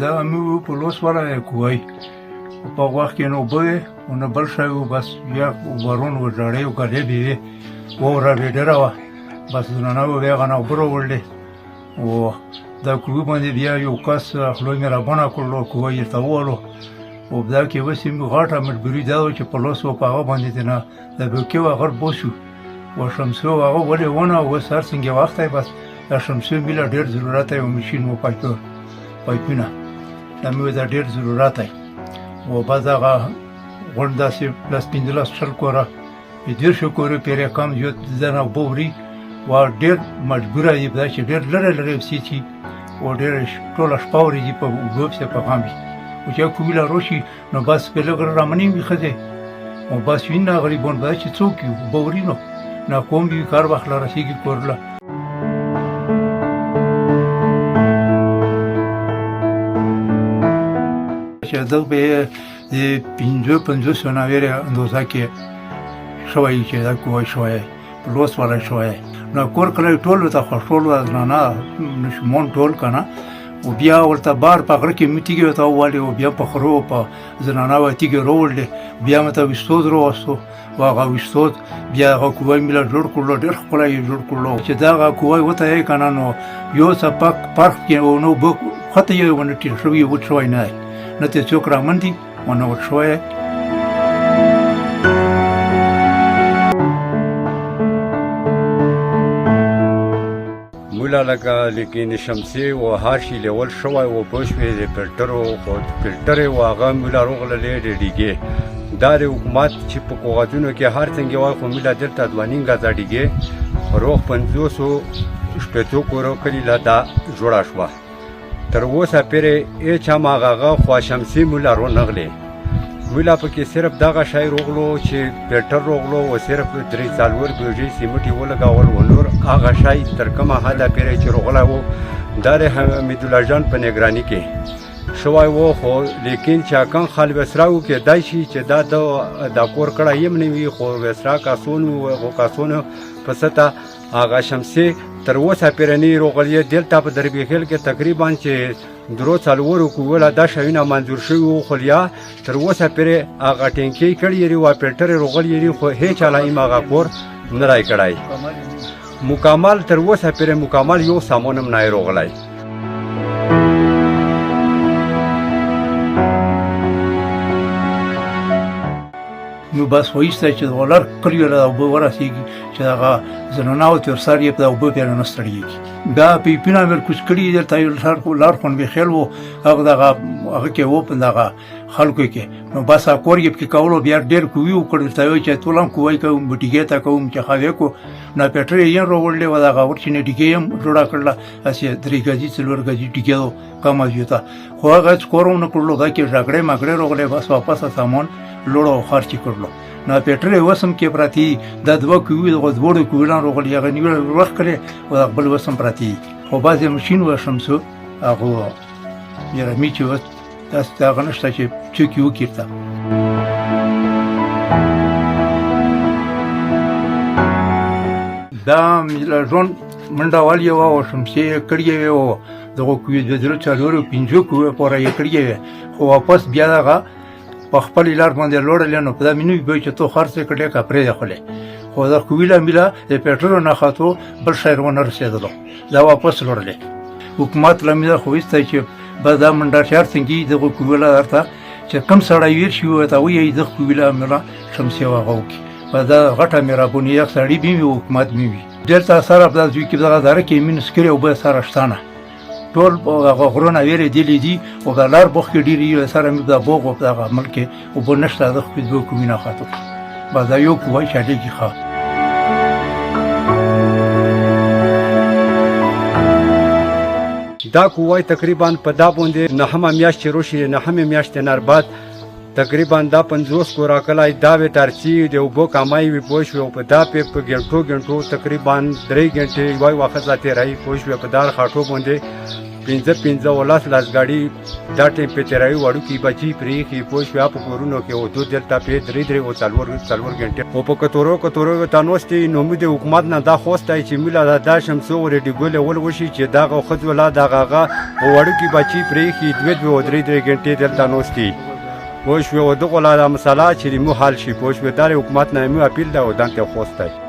دا مې په لوس ولا کوی په وخت کې نو به نو بل شای بس یا ورون و جړې او کړې به و را ډېر وا بس نه نو بیا غنا برو ولې او دا کلو باندې بیا یو کس خلوی مې را بنا کړلو کوی ته ولو او دا کې وسیم غاټه مجبوری دا چې په لوس او په هغه باندې نه دا به کې وغر بوشو و شمسو هغه ولې ونه و سر څنګه وخت بس دا شمسو مله ډېر ضرورت یو ماشين و پایپونه دا مې دا ډېر ضرورت دی و بعد هغه غونډه چې پلس 15 شل کوره ډېر شو کوره پیره کم یو ځنه بوري و ډېر مجبوره دی دا چې ډېر لره سي چې و ډېر ټول شپاوري دی په وګوب څه په غامي او چې کومه روشي نو بس په لګر رامنې وي خځه او بس وینا غریبون دا چې څوک بوري نو نا کوم وی کار واخله رسیږي کورله چې دا به د 50 سناویره اندازه کې شوی چې دا کوی شوی لوس ولا شوی نو کور کله ټول ته خښول نه نشمون ټول کنه او بیا ورته بار په غره کې میټیږي ته والی او بیا په خرو په زنانه وتیږي رول بیا مته وستود روسو واغه وستود بیا هغه کوی مل جوړ کړلو ډېر خپل یې جوړ کړلو چې دا کوی وته یې کنه نو یو څه پارک کې نو بو خته یې ونه ټیر شوی و شوی نه نه ته څوک را مندي ونه و شوی مولا لکه لیکن شمسي و هاشي لیول شوی و پوښوي د فلټرو خو فلټر واغه مولا روغله ډیګي دا د حکومت چې په کوغاتونو کې هر څنګه وای خو مولا دلته دوانینګه ځاډيږي روغ 500 شپږو کورو کلی لا دا جوړا شو تر اوسه پرې اچ ماغه خو شمسي مولا رو نغلي مولا پکې صرف دغه شای روغلو چې پټر روغلو او صرف 3 څلور بوجي سیمټي ولګاول ونور هغه شای تر کومه حدا پرې چې روغلا وو دار حمید الله جان په نگرانی کې شوای وو خو لیکن چا کان خال وسراو کې دای شي چې دا د کور کړه یم نه وی خو وسرا کاسونو او کاسونو پستا هغه شمسي تر اوسه پرنی روغلی دلته په دربی خل کې تقریبا چې درو څلور کوله دا شوینه منظور شوی خو لیا تر اوسه پرې هغه ټینکی کړی ری وا پټر روغلی خو هیڅ علای ماغه کور نه راي کړای مکمل تر اوسه پرې مکمل یو سامونم نه روغلای نو بس وایسته چې ولر کلیو له وبو ورسیږي چې هغه زنانه او تر سر یې په وبو پیره نستړيږي دا پیپینا ور کوڅ کړي د تایل سر کو لار خون به خیل وو هغه کې وو په دغه خلکو کې نو بس اکور یې کې کولو بیا ډېر کوي او کړي ته چې تولم کوی کوم بټیګه تا کوم چې خاوي کو نه پټري یې روړلې و دغه ورچنه ډیګې هم جوړا کړل اسې درې غزي څلور غزي ډیګو کم ازیتا خو هغه کوروم نه کړلو دا کې ژغړې مګړې روغلې بس واپس سامان لوړو خرچ کړلو نه پټري وسم کې پراتی د دوه کوي د غوړو کویلان روغلې هغه نیول وخت کړي او بل وسم پراتی خو بازي ماشين وشمسو هغه یې رمي چې تاسو ته غنښت چې چکیو کیتا دا ملژون منډه والی او شمسي کړی و دغه کوی د درو چالو پینځو کوی پورې کړی خو واپس بیا دغه په خپل لار باندې لوړل نو په مینو به چې تو خرڅ کړي کا پرې خله خو دا کویلا میلا د پټرول نه خاطو بل شهر ونه رسیدلو دا واپس لوړل حکومت لمه خو ایسته چې بعدا منډه شهر څنګه دغه کویلا درته چې کم سړی ویر شي او ته وی د کویلا ملا شمسي واغو کی بعدا غټه میرا بونی یک سړی بي حکومت می وی دلته سره په دې کې دغه دره کې مين سکري او به سره شتانه ټول هغه غرونه ویری دی لیدي او د لار بوخ کې ډیری سره مې د بوغ په هغه ملک او بنشته د خپل کومینه خاطر بعدا یو کوی شاده کی ښه دا کوی تقریبا په دا باندې نهمه میاشت روشي نهمه میاشت نار بعد تقریبا دا 50 کو راکلای دا به ترچی دی وبو کمای وی پوښ او په دا په ګنټو تقریبا 3 غنټې وای وخت ذاته راي پوښ په دار خاطو باندې پنځه ولس لاس دا ټیم په تیرایي وړوکي بچي پرېښي پوه شوې په کورونو کې اوتو دلته پې درې او څلور ګنټې او په کتورو ته ناستې نو موږ د حکومت نه دا خوستی چې موږ دا شمسو ورېډي ګولې ول وشي چې دغه ښځو لا دغه هغه وړوکي بچي پرېښي دوه او درې ګنټې دلته ناستې پوه شوې او دغه لا دا مسله چې مو حل شي پوه شوې دا د حکومت نه مو اپیل ده او دلته خوستی